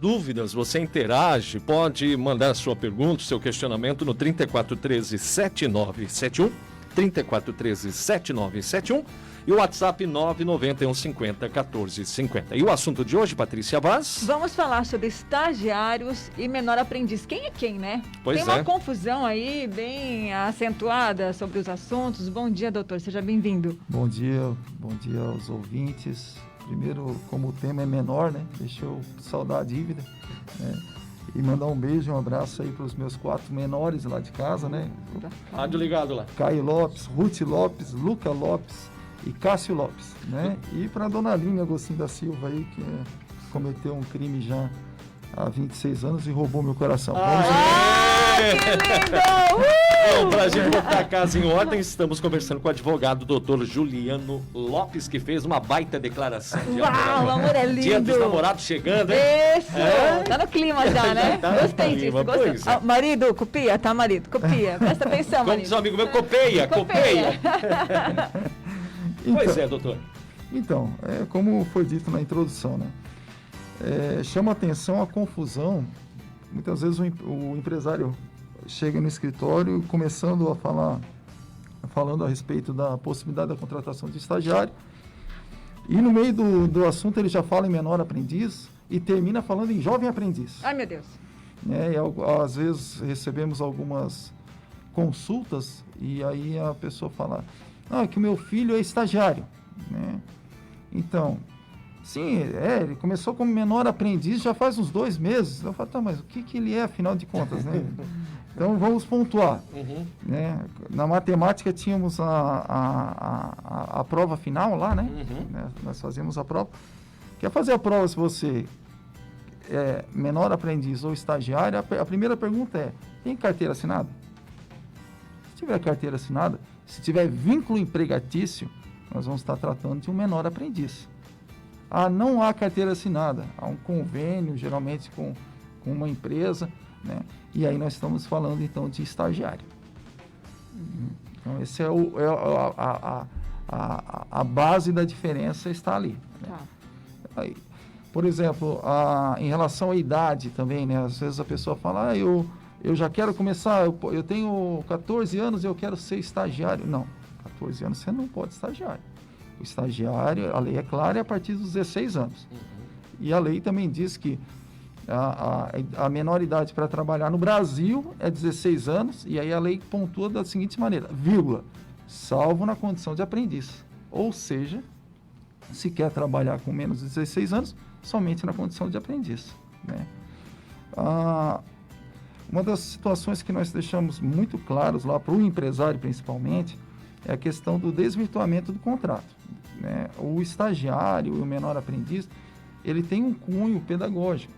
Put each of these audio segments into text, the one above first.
Dúvidas, você interage, pode mandar sua pergunta, seu questionamento no 3413-7971, 3413-7971 e o WhatsApp 99150-1450. E o assunto de hoje, Patrícia Vaz? Vamos falar sobre estagiários e menor aprendiz. Quem é quem, né? Pois Tem uma confusão aí bem acentuada sobre os assuntos. Bom dia, doutor, seja bem-vindo. Bom dia aos ouvintes. Primeiro, como o tema é menor, né? Deixa eu saldar a dívida, né? E mandar um beijo e um abraço aí para os meus 4 menores lá de casa, né? Rádio ligado lá. Caio Lopes, Ruth Lopes, Luca Lopes e Cássio Lopes, né? E para a dona Aline Agostinho da Silva aí, que cometeu um crime já há 26 anos e roubou meu coração. Que lindo! Bom, para a gente botar a casa em ordem, estamos conversando com o advogado doutor Juliano Lopes, que fez uma baita declaração de amor. Uau, o amor é lindo! Dia dos namorados chegando, hein? Isso! Tá no clima já, né? Tá Gostei no disso. clima, pois é. Marido, copia, tá, marido? Copia. Presta atenção, Como marido. diz um amigo meu, copeia. Pois é, doutor. Então, como foi dito na introdução, né? Chama atenção a confusão. Muitas vezes o empresário chega no escritório começando a falando a respeito da possibilidade da contratação de estagiário, e no meio do assunto ele já fala em menor aprendiz e termina falando em jovem aprendiz. Ai, meu Deus. E às vezes recebemos algumas consultas e aí a pessoa fala que o meu filho é estagiário, né? Então, sim, ele começou como menor aprendiz já faz uns 2 meses. Eu falo, mas o que ele é, afinal de contas, né? Então, vamos pontuar. Né? Na matemática, tínhamos a prova final lá, né? Nós fazíamos a prova. Quer fazer a prova se você é menor aprendiz ou estagiário? A primeira pergunta é, tem carteira assinada? Se tiver carteira assinada, se tiver vínculo empregatício, nós vamos estar tratando de um menor aprendiz. Não há carteira assinada, há um convênio, geralmente com uma empresa, né? E aí nós estamos falando, então, de estagiário. Então, esse é a base da diferença está ali. Né? Aí, por exemplo, em relação à idade também, né? Às vezes a pessoa fala, eu já quero começar, eu tenho 14 anos e eu quero ser estagiário. Não, 14 anos você não pode estagiário. O estagiário, a lei é clara, é a partir dos 16 anos. E a lei também diz que a menor idade para trabalhar no Brasil é 16 anos, e aí a lei pontua da seguinte maneira, vírgula, salvo na condição de aprendiz. Ou seja, se quer trabalhar com menos de 16 anos, somente na condição de aprendiz, né? Uma das situações que nós deixamos muito claros lá para o empresário, principalmente, é a questão do desvirtuamento do contrato, né? O estagiário e o menor aprendiz, ele tem um cunho pedagógico,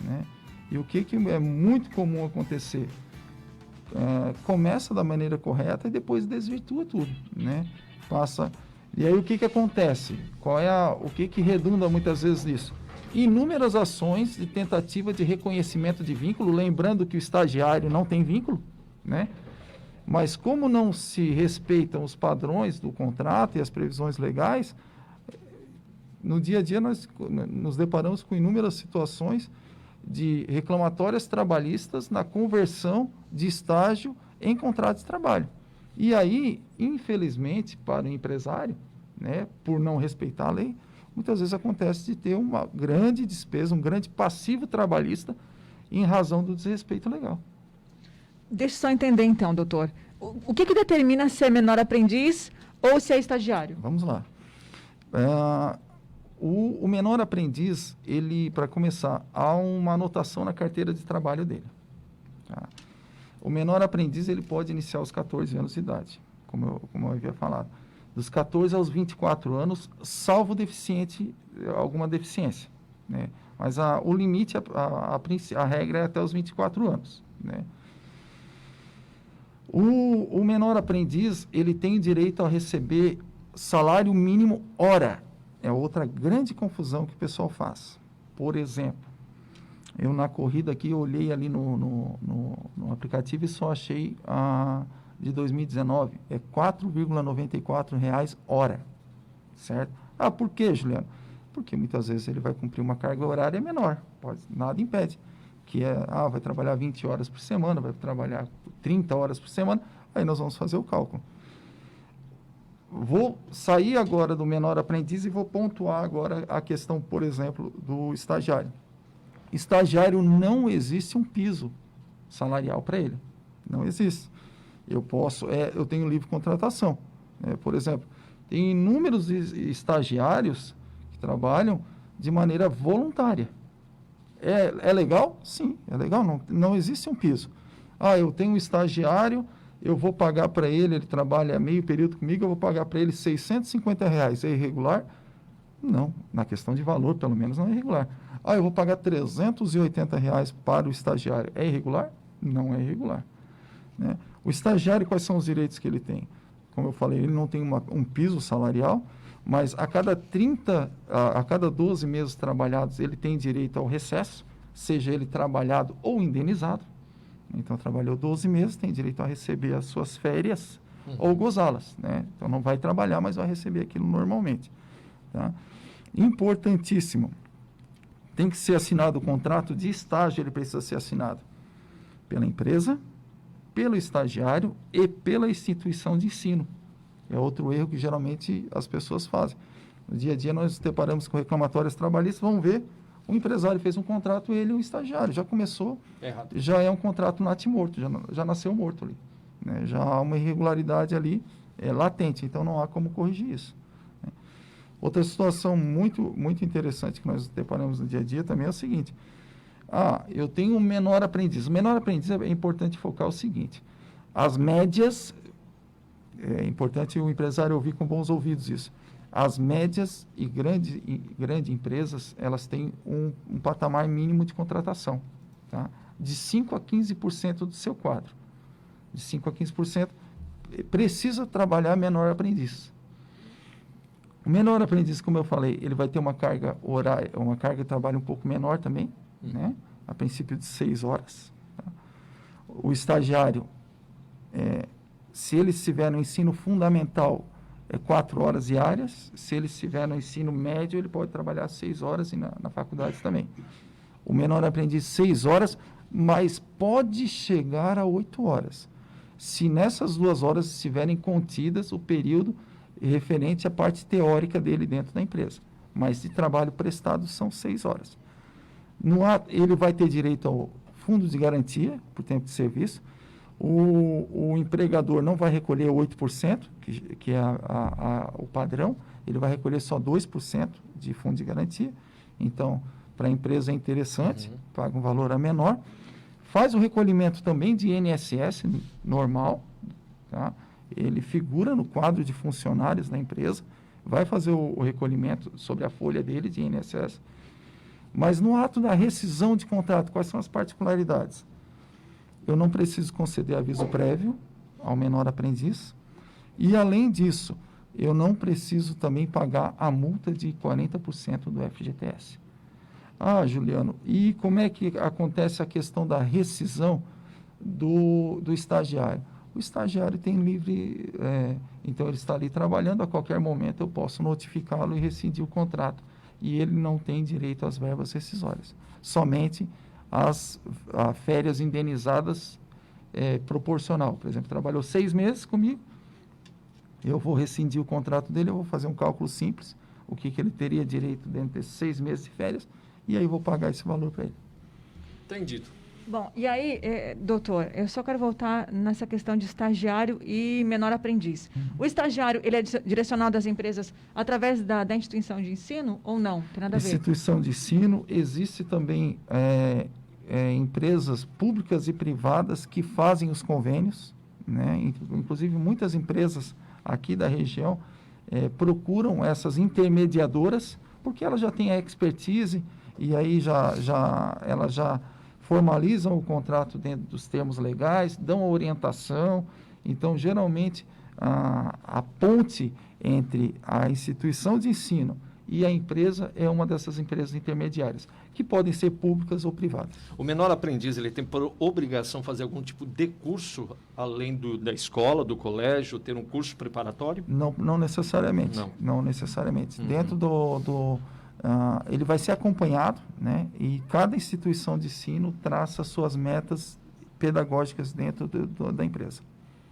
né? E o que é muito comum acontecer? Começa da maneira correta e depois desvirtua tudo, né? E aí o que acontece? O que redunda muitas vezes nisso? Inúmeras ações de tentativa de reconhecimento de vínculo, lembrando que o estagiário não tem vínculo, né? Mas como não se respeitam os padrões do contrato e as previsões legais, no dia a dia nós nos deparamos com inúmeras situações de reclamatórias trabalhistas na conversão de estágio em contrato de trabalho. E aí, infelizmente, para o empresário, né, por não respeitar a lei, muitas vezes acontece de ter uma grande despesa, um grande passivo trabalhista em razão do desrespeito legal. Deixa eu só entender então, doutor. O que determina se é menor aprendiz ou se é estagiário? Vamos lá. O menor aprendiz, para começar, há uma anotação na carteira de trabalho dele. Tá? O menor aprendiz, ele pode iniciar aos 14 anos de idade, como eu havia falado. Dos 14 aos 24 anos, salvo alguma deficiência, né? Mas o limite, a regra é até os 24 anos, né? O menor aprendiz, ele tem direito a receber salário mínimo hora. É outra grande confusão que o pessoal faz. Por exemplo, eu na corrida aqui, eu olhei ali no aplicativo e só achei de 2019, é R$ 4,94 hora, certo? Por quê, Juliano? porque muitas vezes ele vai cumprir uma carga horária menor, nada impede, que vai trabalhar 20 horas por semana, vai trabalhar 30 horas por semana, aí nós vamos fazer o cálculo. Vou sair agora do menor aprendiz e vou pontuar agora a questão, por exemplo, do estagiário. Estagiário, não existe um piso salarial para ele, não existe. Eu tenho livre contratação, por exemplo, tem inúmeros estagiários que trabalham de maneira voluntária. É legal? Sim, é legal. Não existe um piso. Eu tenho um estagiário, eu vou pagar para ele trabalha meio período comigo, eu vou pagar para ele R$650. É irregular? Não, na questão de valor, pelo menos, não é irregular. Eu vou pagar R$380 para o estagiário. É irregular? Não é irregular. Né? O estagiário, quais são os direitos que ele tem? Como eu falei, ele não tem um piso salarial, mas a cada 12 meses trabalhados, ele tem direito ao recesso, seja ele trabalhado ou indenizado. Então, trabalhou 12 meses, tem direito a receber as suas férias ou gozá-las, né? Então, não vai trabalhar, mas vai receber aquilo normalmente. Tá? Importantíssimo, tem que ser assinado o contrato de estágio, ele precisa ser assinado pela empresa, pelo estagiário e pela instituição de ensino. É outro erro que geralmente as pessoas fazem. No dia a dia nós nos deparamos com reclamatórios trabalhistas, vamos ver, o empresário fez um contrato, ele e o estagiário, já começou, já é um contrato natimorto, já nasceu morto ali. Né? Já há uma irregularidade ali, latente, então não há como corrigir isso. Né? Outra situação muito, muito interessante que nós nos deparamos no dia a dia também é o seguinte, eu tenho um menor aprendiz. O menor aprendiz é importante focar o seguinte, as médias, é importante o empresário ouvir com bons ouvidos isso, as médias e grandes empresas, elas têm um patamar mínimo de contratação, tá? De 5% a 15% do seu quadro. De 5% a 15% precisa trabalhar menor aprendiz. O menor aprendiz, como eu falei, ele vai ter uma carga horária, uma carga de trabalho um pouco menor também, né? A princípio de 6 horas. Tá? O estagiário, se ele estiver no ensino fundamental, 4 horas diárias. Se ele estiver no ensino médio, ele pode trabalhar 6 horas e na faculdade também. O menor aprendiz 6 horas, mas pode chegar a 8 horas. Se nessas 2 horas estiverem contidas o período referente à parte teórica dele dentro da empresa. Mas de trabalho prestado são 6 horas. Ele vai ter direito ao fundo de garantia por tempo de serviço. O empregador não vai recolher 8%, que é o padrão, ele vai recolher só 2% de fundo de garantia. Então, para a empresa é interessante, paga um valor a menor. Faz o recolhimento também de INSS normal, tá? Ele figura no quadro de funcionários da empresa, vai fazer o recolhimento sobre a folha dele de INSS. Mas no ato da rescisão de contrato, quais são as particularidades? Eu não preciso conceder aviso prévio ao menor aprendiz. E, além disso, eu não preciso também pagar a multa de 40% do FGTS. Juliano, e como é que acontece a questão da rescisão do estagiário? O estagiário tem livre, então ele está ali trabalhando, a qualquer momento eu posso notificá-lo e rescindir o contrato. E ele não tem direito às verbas rescisórias. Somente as férias indenizadas proporcional. Por exemplo, trabalhou 6 meses comigo, eu vou rescindir o contrato dele, eu vou fazer um cálculo simples, o que ele teria direito dentro desses 6 meses de férias, e aí vou pagar esse valor para ele. Entendido. Bom, e aí, doutor, eu só quero voltar nessa questão de estagiário e menor aprendiz. O estagiário, ele é direcionado às empresas através da instituição de ensino ou não? Tem nada a ver? Instituição de ensino, existe também empresas públicas e privadas que fazem os convênios, né? Inclusive muitas empresas aqui da região procuram essas intermediadoras, porque elas já têm a expertise e aí elas já formalizam o contrato dentro dos termos legais, dão a orientação. Então, geralmente, a ponte entre a instituição de ensino e a empresa é uma dessas empresas intermediárias, que podem ser públicas ou privadas. O menor aprendiz, ele tem por obrigação fazer algum tipo de curso, além da escola, do colégio, ter um curso preparatório? Não necessariamente. Não necessariamente. Dentro ele vai ser acompanhado, né? E cada instituição de ensino traça suas metas pedagógicas dentro da empresa.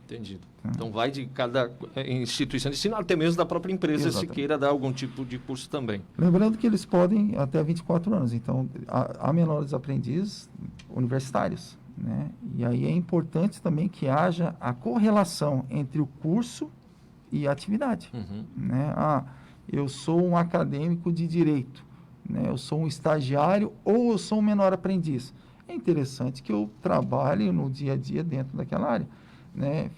Entendido. Então vai de cada instituição de ensino, até mesmo da própria empresa, Exatamente. se queira dar algum tipo de curso também. Lembrando que eles podem até 24 anos, então há menores aprendizes universitários, né? E aí é importante também que haja a correlação entre o curso e a atividade, né? Eu sou um acadêmico de direito, né? Eu sou um estagiário ou eu sou um menor aprendiz. É interessante que eu trabalhe no dia a dia dentro daquela área, né?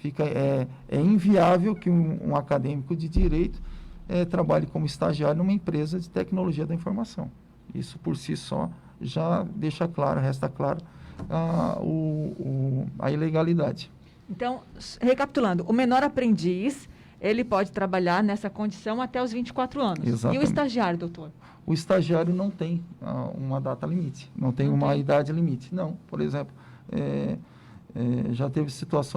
É inviável que um acadêmico de direito trabalhe como estagiário numa empresa de tecnologia da informação. Isso por si só já deixa claro, resta claro a ilegalidade. Então, recapitulando, o menor aprendiz, ele pode trabalhar nessa condição até os 24 anos. Exatamente. E o estagiário, doutor? O estagiário não tem uma data limite, não tem uma idade limite. Não, por exemplo, já teve situações